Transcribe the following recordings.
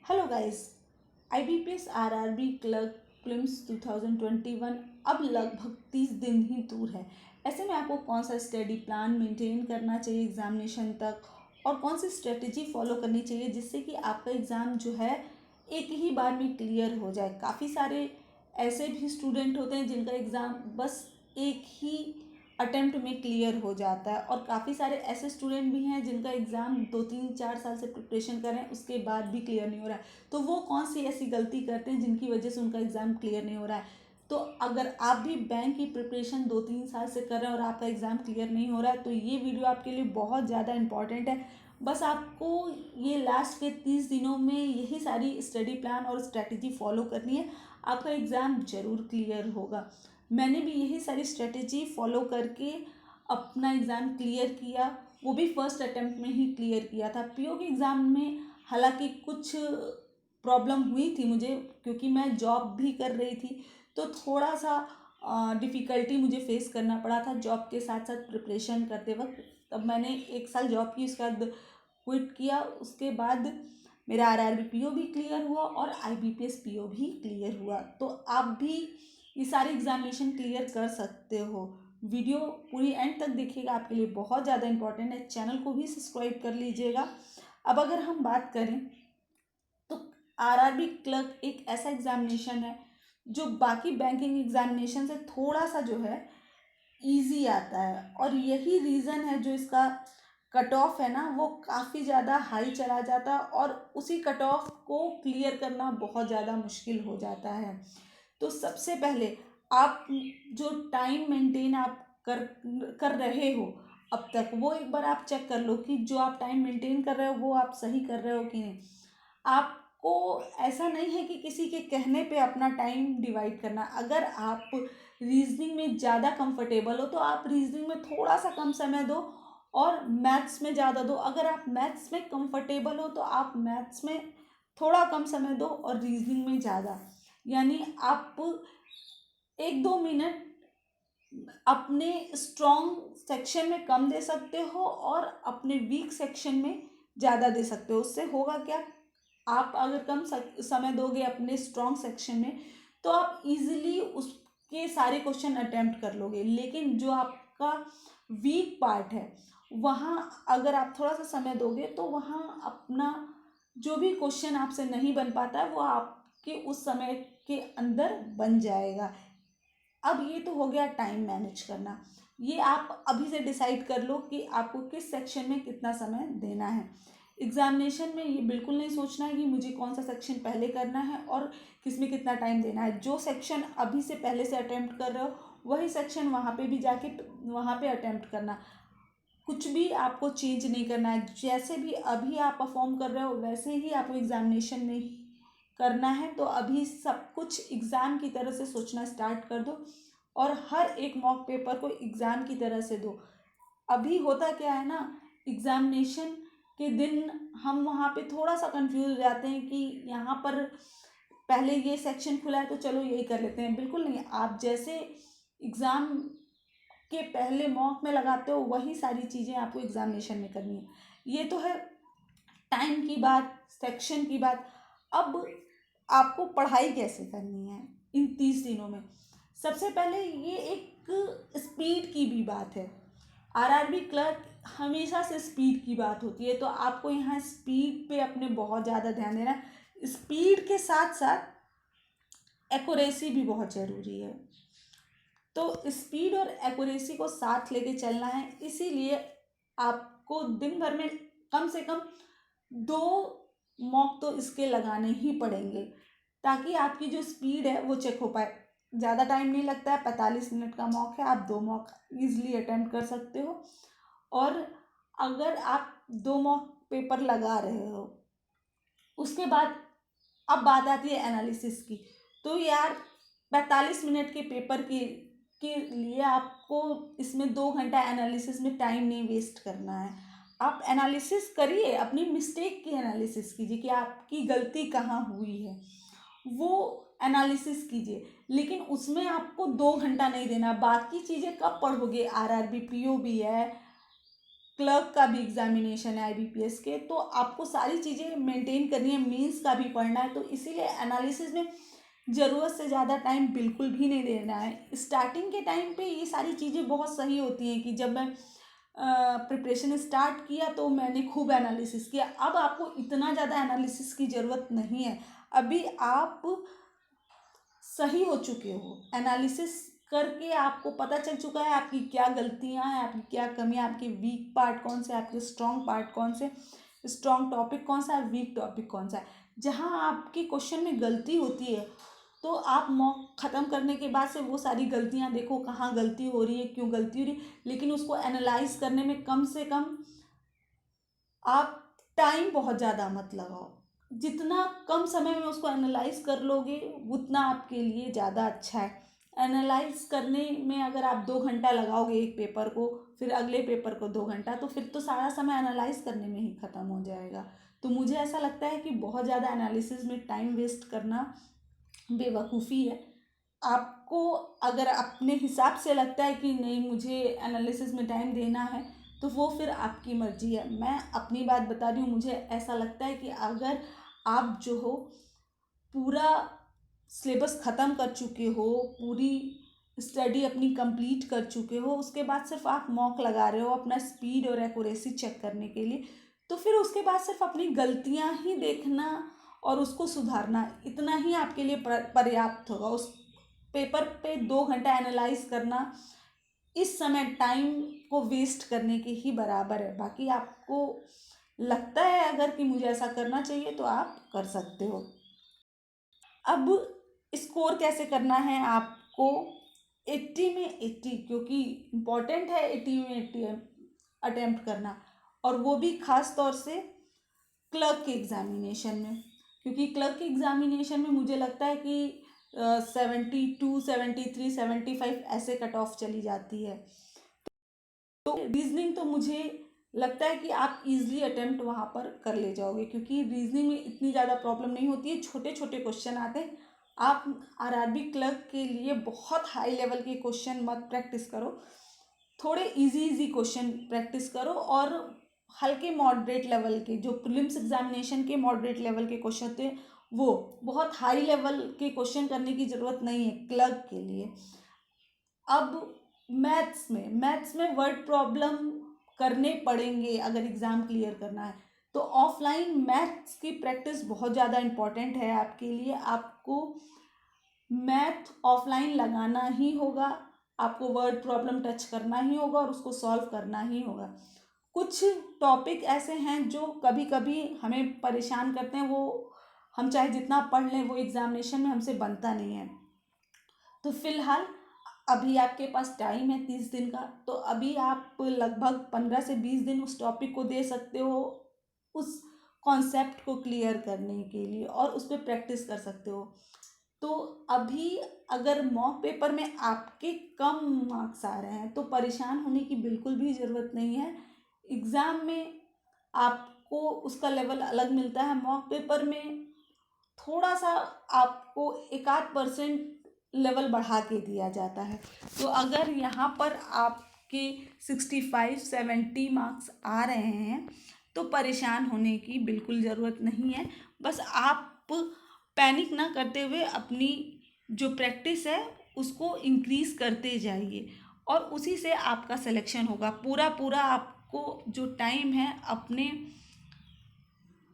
Hello guys. IBPS RRB clerk prelims 2021 अब लगभग 30 दिन ही दूर है। ऐसे में आपको कौन सा स्टडी प्लान मेंटेन करना चाहिए एग्जामिनेशन तक और कौन सी स्ट्रेटजी फॉलो करनी चाहिए जिससे कि आपका एग्ज़ाम जो है एक ही बार में क्लियर हो जाए। काफ़ी सारे ऐसे भी स्टूडेंट होते हैं जिनका एग्ज़ाम बस एक ही अटेम्प्ट में क्लियर हो जाता है और काफ़ी सारे ऐसे स्टूडेंट भी हैं जिनका एग्ज़ाम 2-3-4 साल से प्रिपरेशन कर रहे हैं उसके बाद भी क्लियर नहीं हो रहा है। तो वो कौन सी ऐसी गलती करते हैं जिनकी वजह से उनका एग्ज़ाम क्लियर नहीं हो रहा है। तो अगर आप भी बैंक की प्रिपरेशन 2-3 साल से कर रहे हैं और आपका एग्ज़ाम क्लियर नहीं हो रहा है तो ये वीडियो आपके लिए बहुत ज़्यादा इंपॉर्टेंट है। बस आपको ये लास्ट के 30 दिनों में यही सारी स्टडी प्लान और स्ट्रैटेजी फॉलो करनी है, आपका एग्ज़ाम ज़रूर क्लियर होगा। मैंने भी यही सारी स्ट्रेटजी फॉलो करके अपना एग्ज़ाम क्लियर किया, वो भी फर्स्ट अटेम्प्ट में ही क्लियर किया था। पीओ के एग्ज़ाम में हालांकि कुछ प्रॉब्लम हुई थी मुझे, क्योंकि मैं जॉब भी कर रही थी तो थोड़ा सा डिफ़िकल्टी मुझे फेस करना पड़ा था जॉब के साथ साथ प्रिपरेशन करते वक्त। तब मैंने 1 साल जॉब की, उसके बाद क्विट किया। उसके बाद मेरा RRB पीओ भी क्लियर हुआ और IBPS पीओ भी क्लियर हुआ। तो आप भी ये सारे एग्जामिनेशन क्लियर कर सकते हो। वीडियो पूरी एंड तक देखिएगा, आपके लिए बहुत ज़्यादा इंपॉर्टेंट है। चैनल को भी सब्सक्राइब कर लीजिएगा। अब अगर हम बात करें तो RRB क्लर्क एक ऐसा एग्जामिनेशन है जो बाकी बैंकिंग एग्जामिनेशन से थोड़ा सा जो है ईजी आता है और यही रीज़न है जो इसका कट ऑफ है ना वो काफ़ी ज़्यादा हाई चला जाता है और उसी कट ऑफ को क्लियर करना बहुत ज़्यादा मुश्किल हो जाता है। तो सबसे पहले आप जो टाइम मेंटेन आप कर कर रहे हो अब तक, वो एक बार आप चेक कर लो कि जो आप टाइम मेंटेन कर रहे हो वो आप सही कर रहे हो कि नहीं। आपको ऐसा नहीं है कि किसी के कहने पे अपना टाइम डिवाइड करना। अगर आप रीजनिंग में ज़्यादा कंफर्टेबल हो तो आप रीजनिंग में थोड़ा सा कम समय दो और मैथ्स में ज़्यादा दो। अगर आप मैथ्स में कंफर्टेबल हो तो आप मैथ्स में थोड़ा कम समय दो और रीजनिंग में ज़्यादा। यानी आप 1-2 मिनट अपने स्ट्रॉन्ग सेक्शन में कम दे सकते हो और अपने वीक सेक्शन में ज़्यादा दे सकते हो। उससे होगा क्या, आप अगर कम समय दोगे अपने स्ट्रॉन्ग सेक्शन में तो आप इजीली उसके सारे क्वेश्चन अटेम्प्ट कर लोगे। लेकिन जो आपका वीक पार्ट है वहाँ अगर आप थोड़ा सा समय दोगे तो वहाँ अपना जो भी क्वेश्चन आपसे नहीं बन पाता है वो आपके उस समय के अंदर बन जाएगा। अब ये तो हो गया टाइम मैनेज करना। ये आप अभी से डिसाइड कर लो कि आपको किस सेक्शन में कितना समय देना है। एग्जामिनेशन में ये बिल्कुल नहीं सोचना है कि मुझे कौन सा सेक्शन पहले करना है और किस में कितना टाइम देना है। जो सेक्शन अभी से पहले से अटेम्प्ट कर रहे हो वही सेक्शन वहाँ पे भी जाके वहाँ पे अटेम्प्ट करना। कुछ भी आपको चेंज नहीं करना है। जैसे भी अभी आप परफॉर्म कर रहे हो वैसे ही आपको एग्जामिनेशन में ही करना है। तो अभी सब कुछ एग्ज़ाम की तरह से सोचना स्टार्ट कर दो और हर एक मॉक पेपर को एग्ज़ाम की तरह से दो। अभी होता क्या है ना, एग्ज़ामिनेशन के दिन हम वहाँ पे थोड़ा सा कंफ्यूज हो जाते हैं कि यहाँ पर पहले ये सेक्शन खुला है तो चलो यही कर लेते हैं। बिल्कुल नहीं, आप जैसे एग्ज़ाम के पहले मॉक में लगाते हो वही सारी चीज़ें आपको एग्जामिनेशन में करनी है। ये तो है टाइम की बात, सेक्शन की बात। अब आपको पढ़ाई कैसे करनी है इन 30 दिनों में। सबसे पहले ये एक स्पीड की भी बात है। RRB क्लर्क हमेशा से स्पीड की बात होती है तो आपको यहाँ स्पीड पे अपने बहुत ज़्यादा ध्यान देना है। स्पीड के साथ साथ एक्यूरेसी भी बहुत ज़रूरी है। तो स्पीड और एक्यूरेसी को साथ लेके चलना है, इसीलिए आपको दिन भर में कम से कम 2 मॉक तो इसके लगाने ही पड़ेंगे ताकि आपकी जो स्पीड है वो चेक हो पाए। ज़्यादा टाइम नहीं लगता है, 45 मिनट का मॉक है, आप 2 मॉक ईजिली अटेम्प्ट कर सकते हो। और अगर आप 2 मॉक पेपर लगा रहे हो उसके बाद अब बात आती है एनालिसिस की। तो यार 45 मिनट के पेपर के लिए आपको इसमें 2 घंटा एनालिसिस में टाइम नहीं वेस्ट करना है। आप एनालिसिस करिए, अपनी मिस्टेक की एनालिसिस कीजिए कि आपकी गलती कहाँ हुई है, वो एनालिसिस कीजिए। लेकिन उसमें आपको 2 घंटा नहीं देना। बाकी चीज़ें कब पढ़ोगे, RRB PO भी है, क्लर्क का भी एग्जामिनेशन है IBPS के, तो आपको सारी चीज़ें मेंटेन करनी है, मेंस का भी पढ़ना है, तो इसीलिए एनालिसिस में ज़रूरत से ज़्यादा टाइम बिल्कुल भी नहीं देना है। स्टार्टिंग के टाइम पे ये सारी चीज़ें बहुत सही होती हैं कि जब मैं प्रिपरेशन स्टार्ट किया तो मैंने खूब एनालिसिस किया। अब आपको इतना ज़्यादा एनालिसिस की ज़रूरत नहीं है, अभी आप सही हो चुके हो। एनालिसिस करके आपको पता चल चुका है आपकी क्या गलतियां हैं, आपकी क्या कमियां, आपके वीक पार्ट कौन से, आपके स्ट्रॉन्ग पार्ट कौन से, स्ट्रॉन्ग टॉपिक कौन सा है, वीक टॉपिक कौन सा है। जहां आपकी क्वेश्चन में गलती होती है तो आप मॉक ख़त्म करने के बाद से वो सारी गलतियां देखो, कहाँ गलती हो रही है, क्यों गलती हो रही है, लेकिन उसको एनालाइज करने में कम से कम आप टाइम बहुत ज़्यादा मत लगाओ। जितना कम समय में उसको एनालाइज कर लोगे उतना आपके लिए ज़्यादा अच्छा है। एनालाइज करने में अगर आप 2 घंटा लगाओगे एक पेपर को, फिर अगले पेपर को 2 घंटा, तो फिर तो सारा समय एनालाइज करने में ही ख़त्म हो जाएगा। तो मुझे ऐसा लगता है कि बहुत ज़्यादा एनालिसिस में टाइम वेस्ट करना बेवकूफ़ी है। आपको अगर अपने हिसाब से लगता है कि नहीं मुझे एनालिसिस में टाइम देना है, तो वो फिर आपकी मर्ज़ी है। मैं अपनी बात बता रही हूँ, मुझे ऐसा लगता है कि अगर आप जो हो पूरा सिलेबस ख़त्म कर चुके हो, पूरी स्टडी अपनी कंप्लीट कर चुके हो, उसके बाद सिर्फ आप मॉक लगा रहे हो अपना स्पीड और एक्यूरेसी चेक करने के लिए, तो फिर उसके बाद सिर्फ अपनी गलतियां ही देखना और उसको सुधारना, इतना ही आपके लिए पर्याप्त होगा। उस पेपर पे 2 घंटा एनालाइज करना इस समय टाइम को वेस्ट करने के ही बराबर है। बाकी आपको लगता है अगर कि मुझे ऐसा करना चाहिए तो आप कर सकते हो। अब स्कोर कैसे करना है आपको? 80 में 80, क्योंकि इम्पॉर्टेंट है 80 में 80 अटेम्प्ट करना, और वो भी ख़ास तौर से क्लर्क के एग्ज़ामिनेशन में, क्योंकि क्लर्क के एग्ज़ामिनेशन में मुझे लगता है कि 72, 73, 75 ऐसे कट ऑफ चली जाती है। तो रीजनिंग तो मुझे लगता है कि आप इजीली अटेम्प्ट वहाँ पर कर ले जाओगे, क्योंकि रीजनिंग में इतनी ज़्यादा प्रॉब्लम नहीं होती है, छोटे छोटे क्वेश्चन आते हैं। आप आरआरबी क्लर्क के लिए बहुत हाई लेवल के क्वेश्चन मत प्रैक्टिस करो, थोड़े इजी इजी क्वेश्चन प्रैक्टिस करो, और हल्के मॉडरेट लेवल के जो प्रीलिम्स एग्जामिनेशन के मॉडरेट लेवल के क्वेश्चन होते हैं, वो बहुत हाई लेवल के क्वेश्चन करने की ज़रूरत नहीं है क्लर्क के लिए। अब मैथ्स में वर्ड प्रॉब्लम करने पड़ेंगे अगर एग्ज़ाम क्लियर करना है, तो ऑफलाइन मैथ्स की प्रैक्टिस बहुत ज़्यादा इम्पॉर्टेंट है आपके लिए। आपको मैथ ऑफलाइन लगाना ही होगा, आपको वर्ड प्रॉब्लम टच करना ही होगा और उसको सॉल्व करना ही होगा। कुछ टॉपिक ऐसे हैं जो कभी कभी हमें परेशान करते हैं, वो हम चाहे जितना पढ़ लें वो एग्ज़ामिनेशन में हमसे बनता नहीं है। तो फिलहाल अभी आपके पास टाइम है 30 दिन का, तो अभी आप लगभग 15 से 20 दिन उस टॉपिक को दे सकते हो, उस कॉन्सेप्ट को क्लियर करने के लिए, और उस पर प्रैक्टिस कर सकते हो। तो अभी अगर मॉक पेपर में आपके कम मार्क्स आ रहे हैं तो परेशान होने की बिल्कुल भी ज़रूरत नहीं है। एग्ज़ाम में आपको उसका लेवल अलग मिलता है, मॉक पेपर में थोड़ा सा आपको 1-8% लेवल बढ़ा के दिया जाता है। तो अगर यहाँ पर आपके 65-70 मार्क्स आ रहे हैं तो परेशान होने की बिल्कुल ज़रूरत नहीं है। बस आप पैनिक ना करते हुए अपनी जो प्रैक्टिस है उसको इंक्रीज़ करते जाइए, और उसी से आपका सिलेक्शन होगा। पूरा पूरा आपको जो टाइम है अपने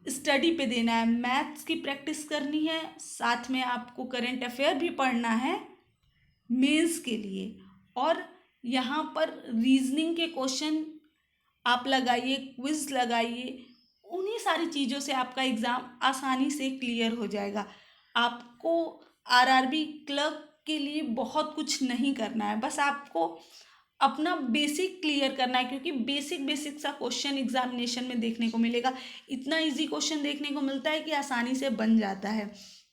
स्टडी पे देना है, मैथ्स की प्रैक्टिस करनी है, साथ में आपको करंट अफेयर भी पढ़ना है मेंस के लिए, और यहाँ पर रीजनिंग के क्वेश्चन आप लगाइए, क्विज लगाइए, उन्हीं सारी चीज़ों से आपका एग्ज़ाम आसानी से क्लियर हो जाएगा। आपको आरआरबी क्लर्क के लिए बहुत कुछ नहीं करना है, बस आपको अपना बेसिक क्लियर करना है, क्योंकि बेसिक बेसिक सा क्वेश्चन एग्जामिनेशन में देखने को मिलेगा। इतना इजी क्वेश्चन देखने को मिलता है कि आसानी से बन जाता है।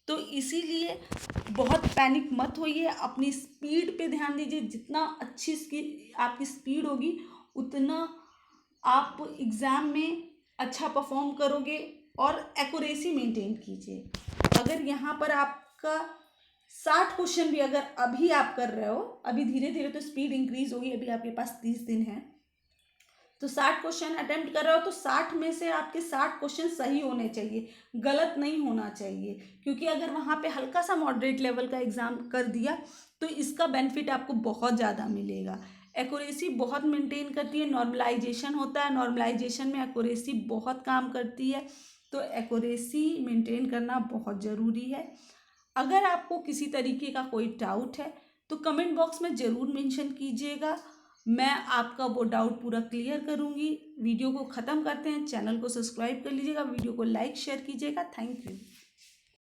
तो इसीलिए बहुत पैनिक मत होइए, अपनी स्पीड पे ध्यान दीजिए। जितना अच्छी आपकी स्पीड होगी उतना आप एग्ज़ाम में अच्छा परफॉर्म करोगे, और एक्यूरेसी मेंटेन कीजिए। अगर यहाँ पर आपका 60 क्वेश्चन भी अगर अभी आप कर रहे हो, अभी धीरे धीरे तो स्पीड इंक्रीज होगी, अभी आपके पास 30 दिन है, तो 60 क्वेश्चन अटेम्प्ट कर रहे हो तो 60 में से आपके 60 क्वेश्चन सही होने चाहिए, गलत नहीं होना चाहिए। क्योंकि अगर वहाँ पे हल्का सा मॉडरेट लेवल का एग्ज़ाम कर दिया तो इसका बेनिफिट आपको बहुत ज़्यादा मिलेगा। एक्यूरेसी बहुत मेंटेन करती है, नॉर्मलाइजेशन होता है, नॉर्मलाइजेशन में एक्यूरेसी बहुत काम करती है, तो एक्यूरेसी मेंटेन करना बहुत ज़रूरी है। अगर आपको किसी तरीके का कोई डाउट है तो कमेंट बॉक्स में ज़रूर मेंशन कीजिएगा, मैं आपका वो डाउट पूरा क्लियर करूँगी। वीडियो को ख़त्म करते हैं, चैनल को सब्सक्राइब कर लीजिएगा, वीडियो को लाइक शेयर कीजिएगा। Thank you.